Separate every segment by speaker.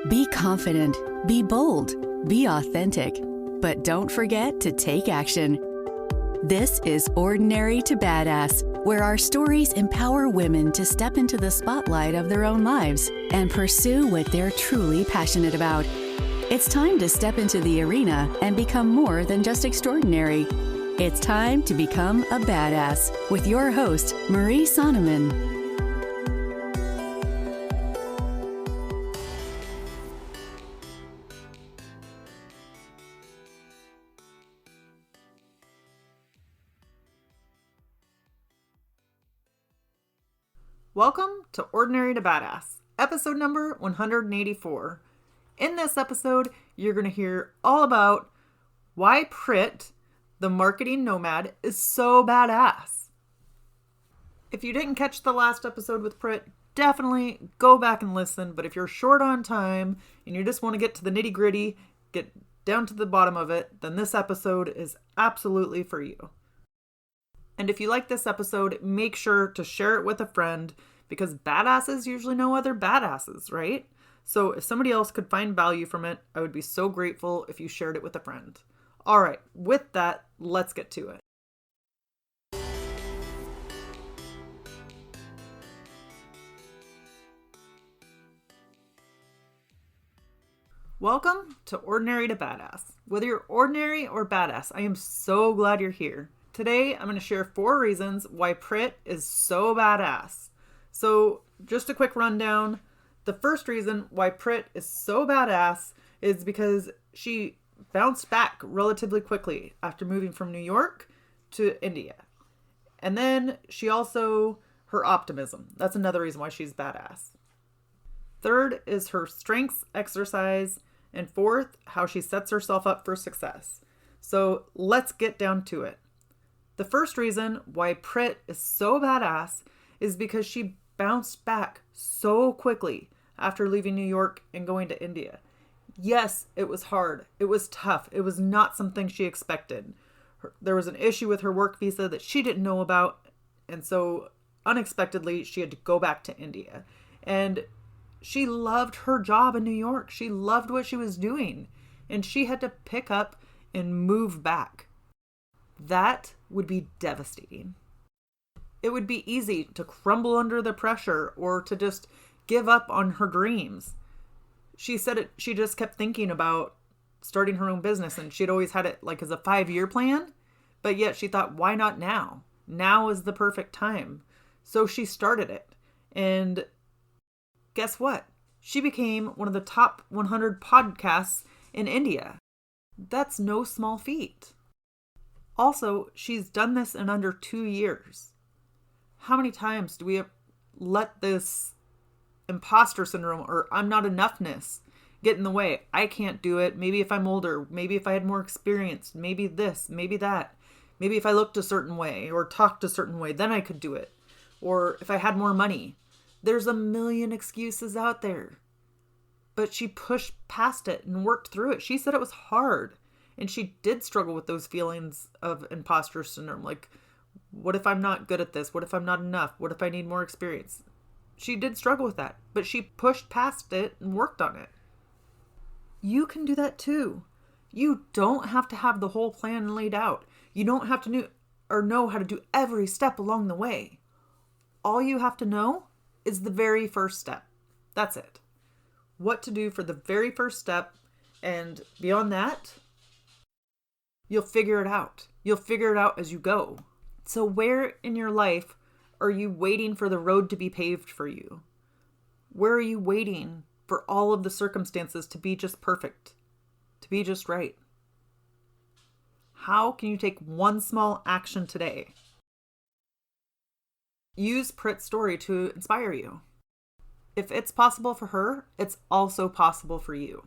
Speaker 1: Be confident, be bold, be authentic, but don't forget to take action. This is Ordinary to Badass, where our stories empower women to step into the spotlight of their own lives and pursue what they're truly passionate about. It's time to step into the arena and become more than just extraordinary. It's time to become a badass with your host, Marie Sonneman.
Speaker 2: Welcome to Ordinary to Badass, episode number 184. In this episode, you're going to hear all about why Prit, the marketing nomad, is so badass. If you didn't catch the last episode with Prit, definitely go back and listen. But if you're short on time and you just want to get to the nitty gritty, get down to the bottom of it, then this episode is absolutely for you. And if you like this episode, make sure to share it with a friend because badasses usually know other badasses, right? So if somebody else could find value from it, I would be so grateful if you shared it with a friend. All right, with that, let's get to it. Welcome to Ordinary to Badass. Whether you're ordinary or badass, I am so glad you're here. Today, I'm going to share 4 reasons why Prit is so badass. So, just a quick rundown. The first reason why Prit is so badass is because she bounced back relatively quickly after moving from New York to India. And then her optimism. That's another reason why she's badass. Third is her strengths exercise. And fourth, how she sets herself up for success. So, let's get down to it. The first reason why Prit is so badass is because she bounced back so quickly after leaving New York and going to India. Yes, it was hard. It was tough. It was not something she expected. There was an issue with her work visa that she didn't know about. And so unexpectedly, she had to go back to India. And she loved her job in New York. She loved what she was doing. And she had to pick up and move back. That would be devastating. It would be easy to crumble under the pressure or to just give up on her dreams. She said she just kept thinking about starting her own business and she'd always had it like as a 5-year plan, but yet she thought, why not now? Now is the perfect time. So she started it. And guess what? She became one of the top 100 podcasts in India. That's no small feat. Also, she's done this in under 2 years. How many times do we let this imposter syndrome or I'm not enoughness get in the way? I can't do it. Maybe if I'm older, maybe if I had more experience, maybe this, maybe that. Maybe if I looked a certain way or talked a certain way, then I could do it. Or if I had more money. There's a million excuses out there. But she pushed past it and worked through it. She said it was hard. And she did struggle with those feelings of imposter syndrome. Like, what if I'm not good at this? What if I'm not enough? What if I need more experience? She did struggle with that, but she pushed past it and worked on it. You can do that too. You don't have to have the whole plan laid out. You don't have to know how to do every step along the way. All you have to know is the very first step. That's it. What to do for the very first step, and beyond that, you'll figure it out. You'll figure it out as you go. So where in your life are you waiting for the road to be paved for you? Where are you waiting for all of the circumstances to be just perfect, to be just right? How can you take one small action today? Use Prit's story to inspire you. If it's possible for her, it's also possible for you.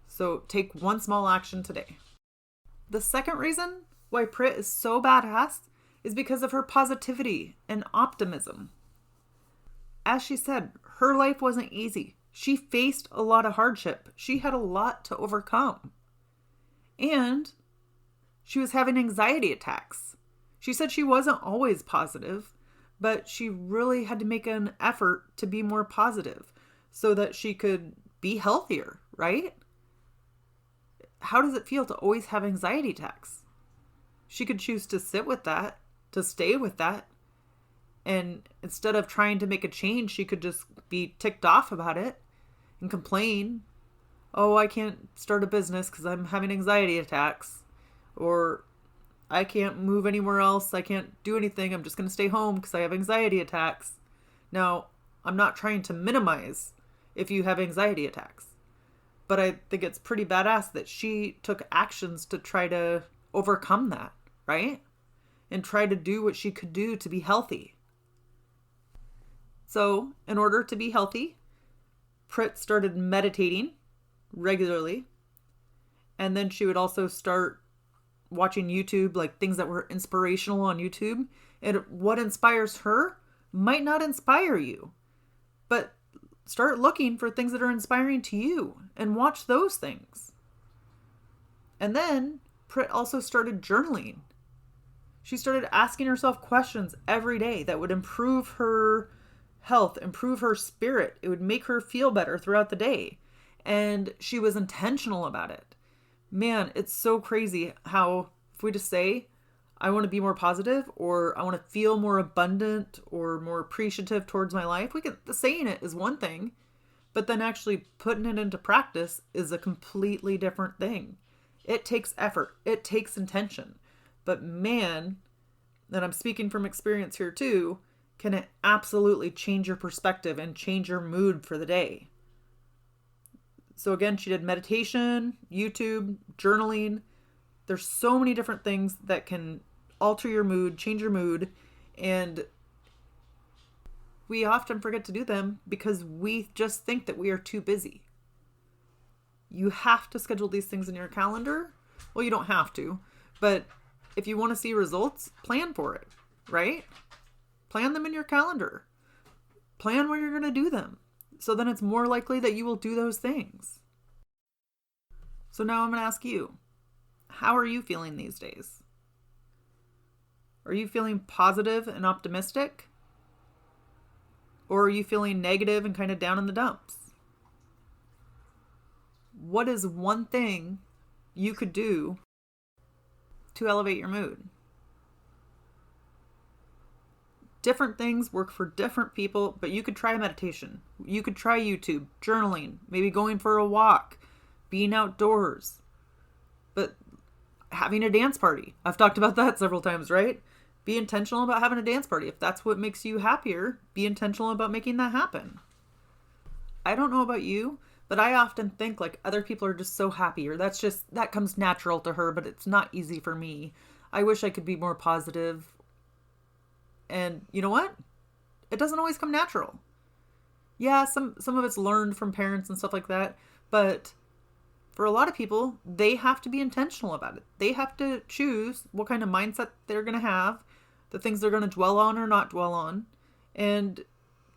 Speaker 2: So take one small action today. The second reason why Prit is so badass is because of her positivity and optimism. As she said, her life wasn't easy. She faced a lot of hardship. She had a lot to overcome. And she was having anxiety attacks. She said she wasn't always positive, but she really had to make an effort to be more positive so that she could be healthier, right? How does it feel to always have anxiety attacks? She could choose to sit with that, to stay with that. And instead of trying to make a change, she could just be ticked off about it and complain. Oh, I can't start a business because I'm having anxiety attacks. Or I can't move anywhere else. I can't do anything. I'm just going to stay home because I have anxiety attacks. Now, I'm not trying to minimize if you have anxiety attacks. But I think it's pretty badass that she took actions to try to overcome that, right? And try to do what she could do to be healthy. So, in order to be healthy, Prit started meditating regularly. And then she would also start watching YouTube, like things that were inspirational on YouTube. And what inspires her might not inspire you. But start looking for things that are inspiring to you and watch those things. And then Prit also started journaling. She started asking herself questions every day that would improve her health, improve her spirit. It would make her feel better throughout the day. And she was intentional about it. Man, it's so crazy how if we just say, I want to be more positive, or I want to feel more abundant or more appreciative towards my life. Saying it is one thing, but then actually putting it into practice is a completely different thing. It takes effort. It takes intention. But man, and I'm speaking from experience here too, can it absolutely change your perspective and change your mood for the day. So again, she did meditation, YouTube, journaling. There's so many different things that can alter your mood, change your mood, and we often forget to do them because we just think that we are too busy. You have to schedule these things in your calendar. Well, you don't have to, but if you want to see results, plan for it, right? Plan them in your calendar. Plan where you're going to do them. So then it's more likely that you will do those things. So now I'm going to ask you, how are you feeling these days? Are you feeling positive and optimistic? Or are you feeling negative and kind of down in the dumps? What is one thing you could do to elevate your mood? Different things work for different people, but you could try meditation. You could try YouTube, journaling, maybe going for a walk, being outdoors. But having a dance party. I've talked about that several times, right? Be intentional about having a dance party. If that's what makes you happier, be intentional about making that happen. I don't know about you, but I often think like other people are just so happy, or that comes natural to her, but it's not easy for me. I wish I could be more positive. And you know what? It doesn't always come natural. Yeah, some of it's learned from parents and stuff like that. But for a lot of people, they have to be intentional about it. They have to choose what kind of mindset they're going to have, the things they're going to dwell on or not dwell on, and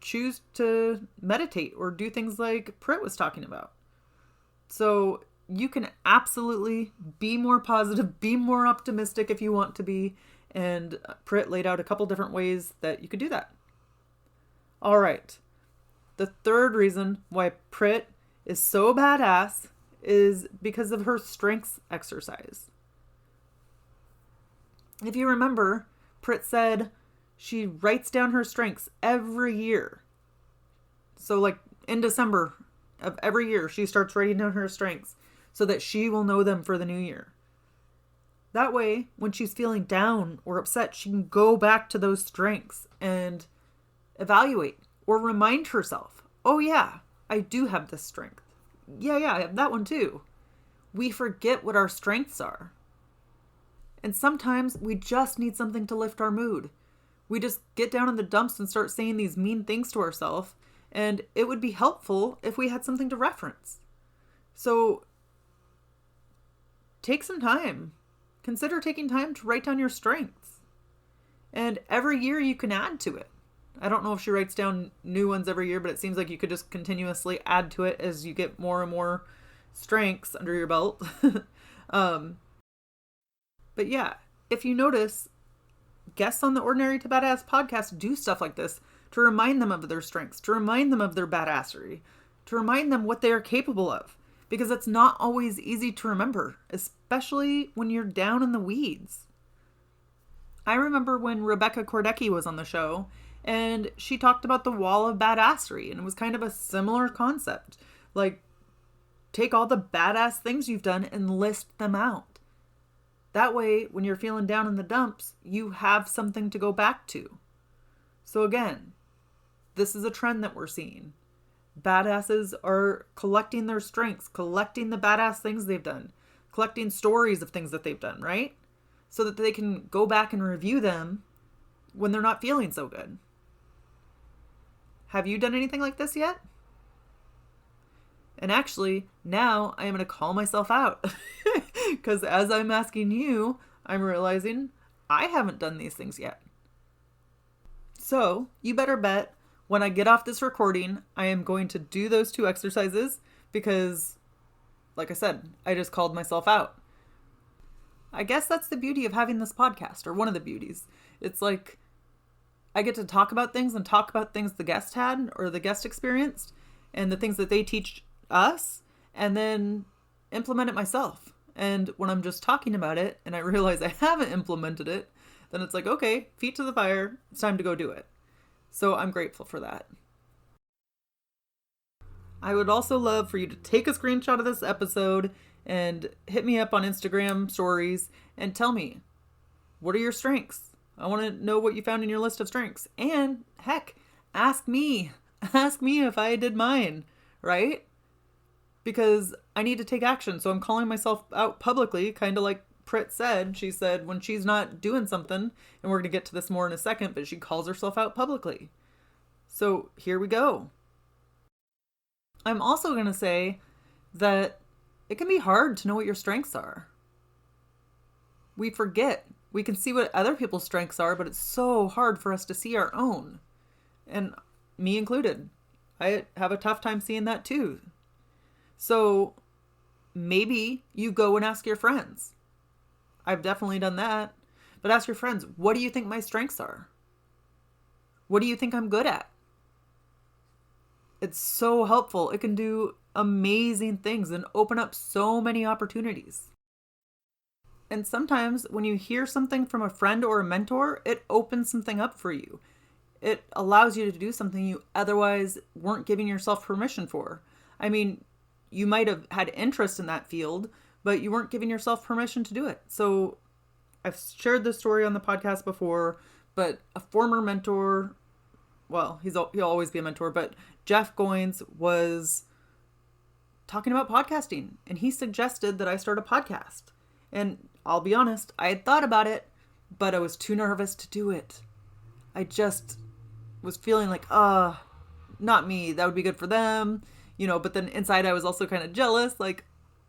Speaker 2: choose to meditate or do things like Prit was talking about. So you can absolutely be more positive, be more optimistic if you want to be. And Prit laid out a couple different ways that you could do that. All right. The third reason why Prit is so badass is because of her strengths exercise. If you remember, Prit said she writes down her strengths every year. So like in December of every year, she starts writing down her strengths so that she will know them for the new year. That way, when she's feeling down or upset, she can go back to those strengths and evaluate or remind herself, oh yeah, I do have this strength. Yeah, I have that one too. We forget what our strengths are. And sometimes we just need something to lift our mood. We just get down in the dumps and start saying these mean things to ourselves, and it would be helpful if we had something to reference. So take some time. Consider taking time to write down your strengths. And every year you can add to it. I don't know if she writes down new ones every year, but it seems like you could just continuously add to it as you get more and more strengths under your belt. But yeah, if you notice, guests on the Ordinary to Badass podcast do stuff like this to remind them of their strengths, to remind them of their badassery, to remind them what they are capable of, because it's not always easy to remember, especially when you're down in the weeds. I remember when Rebecca Kordecki was on the show, and she talked about the wall of badassery, and it was kind of a similar concept. Like, take all the badass things you've done and list them out. That way, when you're feeling down in the dumps, you have something to go back to. So again, this is a trend that we're seeing. Badasses are collecting their strengths, collecting the badass things they've done, collecting stories of things that they've done, right? So that they can go back and review them when they're not feeling so good. Have you done anything like this yet? And actually, now I am going to call myself out. Because as I'm asking you, I'm realizing I haven't done these things yet. So, you better bet when I get off this recording, I am going to do those 2 exercises because, like I said, I just called myself out. I guess that's the beauty of having this podcast, or one of the beauties. It's like I get to talk about things and talk about things the guest had or the guest experienced and the things that they teach us, and then implement it myself. And when I'm just talking about it and I realize I haven't implemented it, then it's like, okay, feet to the fire, it's time to go do it. So I'm grateful for that. I would also love for you to take a screenshot of this episode and hit me up on Instagram stories and tell me, what are your strengths? I want to know what you found in your list of strengths. And heck, ask me if I did mine, right? Because I need to take action. So I'm calling myself out publicly, kind of like Prit said. She said when she's not doing something, and we're going to get to this more in a second, but she calls herself out publicly. So here we go. I'm also going to say that it can be hard to know what your strengths are. We forget. We can see what other people's strengths are, but it's so hard for us to see our own. And me included. I have a tough time seeing that too. So maybe you go and ask your friends. I've definitely done that. But ask your friends, what do you think my strengths are? What do you think I'm good at? It's so helpful. It can do amazing things and open up so many opportunities. And sometimes when you hear something from a friend or a mentor, it opens something up for you. It allows you to do something you otherwise weren't giving yourself permission for. I mean, you might have had interest in that field, but you weren't giving yourself permission to do it. So I've shared this story on the podcast before, but a former mentor, well, he'll always be a mentor, but Jeff Goins was talking about podcasting, and he suggested that I start a podcast. And I'll be honest, I had thought about it, but I was too nervous to do it. I just was feeling like, not me. That would be good for them. But then inside I was also kind of jealous, like,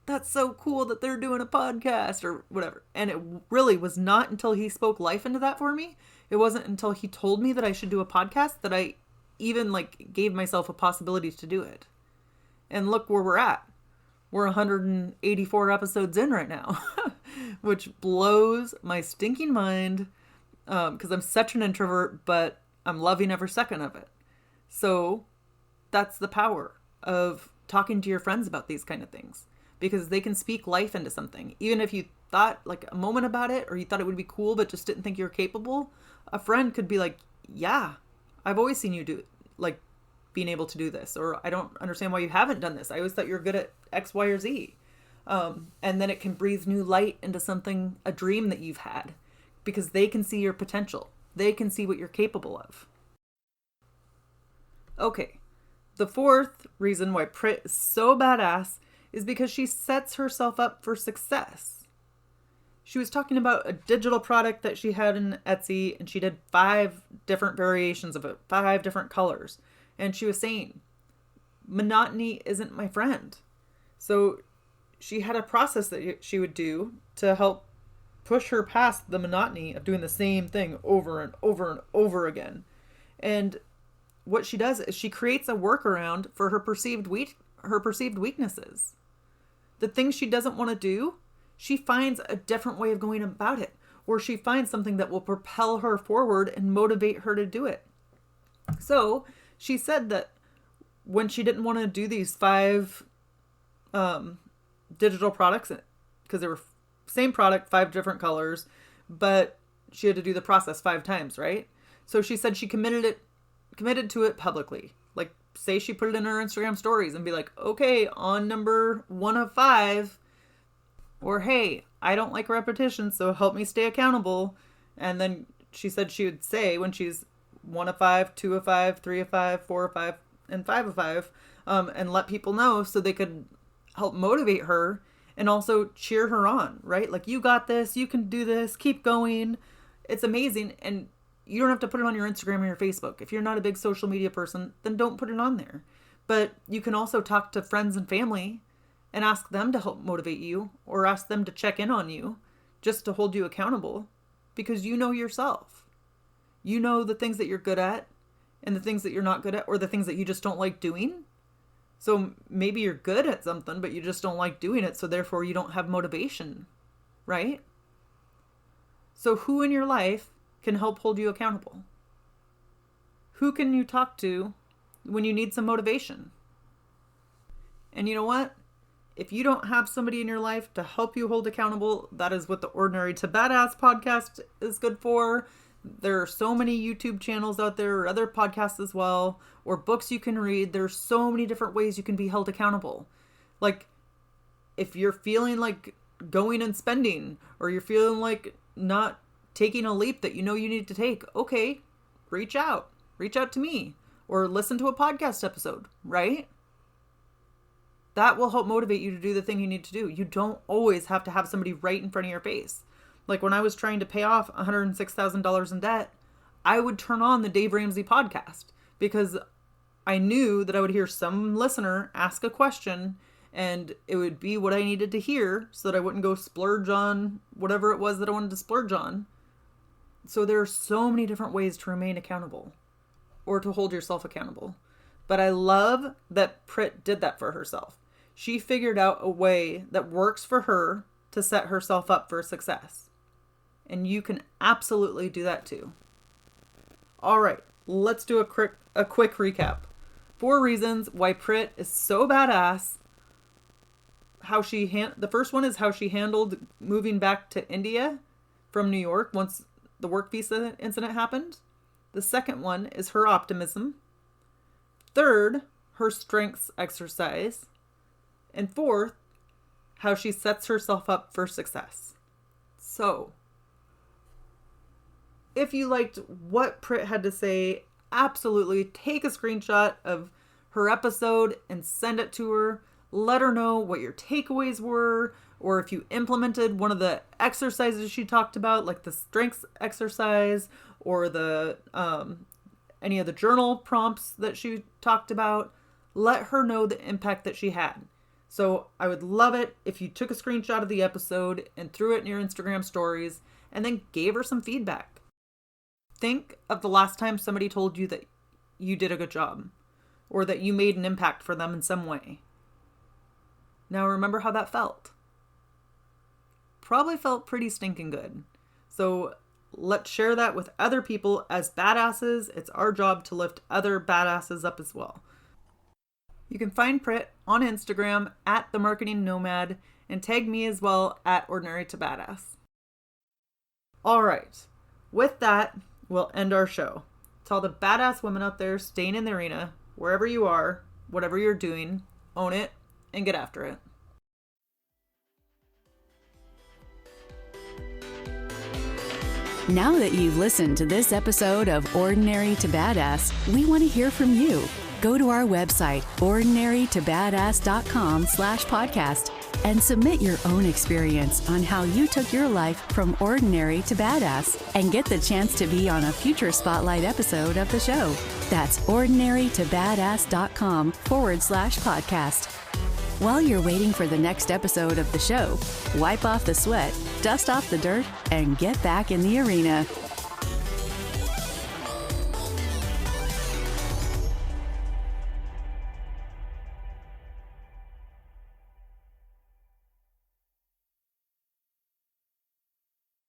Speaker 2: that's so cool that they're doing a podcast or whatever. And it really was not until he spoke life into that for me. It wasn't until he told me that I should do a podcast that I even gave myself a possibility to do it. And look where we're at. We're 184 episodes in right now, which blows my stinking mind because I'm such an introvert, but I'm loving every second of it. So that's the power of talking to your friends about these kind of things, because they can speak life into something. Even if you thought a moment about it, or you thought it would be cool, but just didn't think you were capable, a friend could be like, yeah, I've always seen you do it, being able to do this, or I don't understand why you haven't done this. I always thought you were good at X, Y, or Z. And then it can breathe new light into something, a dream that you've had, because they can see your potential. They can see what you're capable of. Okay. The fourth reason why Prit is so badass is because she sets herself up for success. She was talking about a digital product that she had in Etsy, and she did 5 different variations of it, 5 different colors. And she was saying, monotony isn't my friend. So she had a process that she would do to help push her past the monotony of doing the same thing over and over and over again. And what she does is she creates a workaround for her perceived weaknesses. The things she doesn't want to do, she finds a different way of going about it, or she finds something that will propel her forward and motivate her to do it. So she said that when she didn't want to do these 5 digital products, because they were same product, 5 different colors, but she had to do the process 5 times, right? So she said she committed to it publicly. Like, say she put it in her Instagram stories and be like, okay, on number 1 of 5, or hey, I don't like repetition, so help me stay accountable. And then she said she would say when she's 1 of 5, 2 of 5, 3 of 5, 4 of 5, and 5 of 5, and let people know so they could help motivate her and also cheer her on, right? Like, you got this, you can do this, keep going. It's amazing. And you don't have to put it on your Instagram or your Facebook. If you're not a big social media person, then don't put it on there. But you can also talk to friends and family and ask them to help motivate you, or ask them to check in on you just to hold you accountable, because you know yourself. You know the things that you're good at and the things that you're not good at, or the things that you just don't like doing. So maybe you're good at something, but you just don't like doing it. So therefore you don't have motivation, right? So who in your life can help hold you accountable? Who can you talk to when you need some motivation? And you know what? If you don't have somebody in your life to help you hold accountable, that is what the Ordinary to Badass podcast is good for. There are so many YouTube channels out there, or other podcasts as well, or books you can read. There's so many different ways you can be held accountable. Like, if you're feeling like going and spending, or you're feeling like not taking a leap that you know you need to take, okay, reach out to me, or listen to a podcast episode, right? That will help motivate you to do the thing you need to do. You don't always have to have somebody right in front of your face. Like, when I was trying to pay off $106,000 in debt, I would turn on the Dave Ramsey podcast, because I knew that I would hear some listener ask a question and it would be what I needed to hear so that I wouldn't go splurge on whatever it was that I wanted to splurge on. So there are so many different ways to remain accountable, or to hold yourself accountable. But I love that Prit did that for herself. She figured out a way that works for her to set herself up for success. And you can absolutely do that too. All right, let's do a quick recap. 4 reasons why Prit is so badass. The first one is how she handled moving back to India from New York once the work visa incident happened. The second one is her optimism. Third, her strengths exercise. And fourth, how she sets herself up for success. So, if you liked what Prit had to say, absolutely take a screenshot of her episode and send it to her. Let her know what your takeaways were, or if you implemented one of the exercises she talked about, like the strengths exercise, or the any of the journal prompts that she talked about. Let her know the impact that she had. So I would love it if you took a screenshot of the episode and threw it in your Instagram stories, and then gave her some feedback. Think of the last time somebody told you that you did a good job, or that you made an impact for them in some way. Now remember how that felt. Probably felt pretty stinking good. So let's share that with other people as badasses. It's our job to lift other badasses up as well. You can find Prit on Instagram at The Marketing Nomad, and tag me as well at Ordinary to Badass. All right. With that, we'll end our show. To all the badass women out there staying in the arena, wherever you are, whatever you're doing, own it and get after it.
Speaker 1: Now that you've listened to this episode of Ordinary to Badass, we want to hear from you. Go to our website, ordinarytobadass.com/podcast, and submit your own experience on how you took your life from ordinary to badass, and get the chance to be on a future spotlight episode of the show. That's ordinarytobadass.com/podcast. While you're waiting for the next episode of the show, wipe off the sweat, dust off the dirt, and get back in the arena.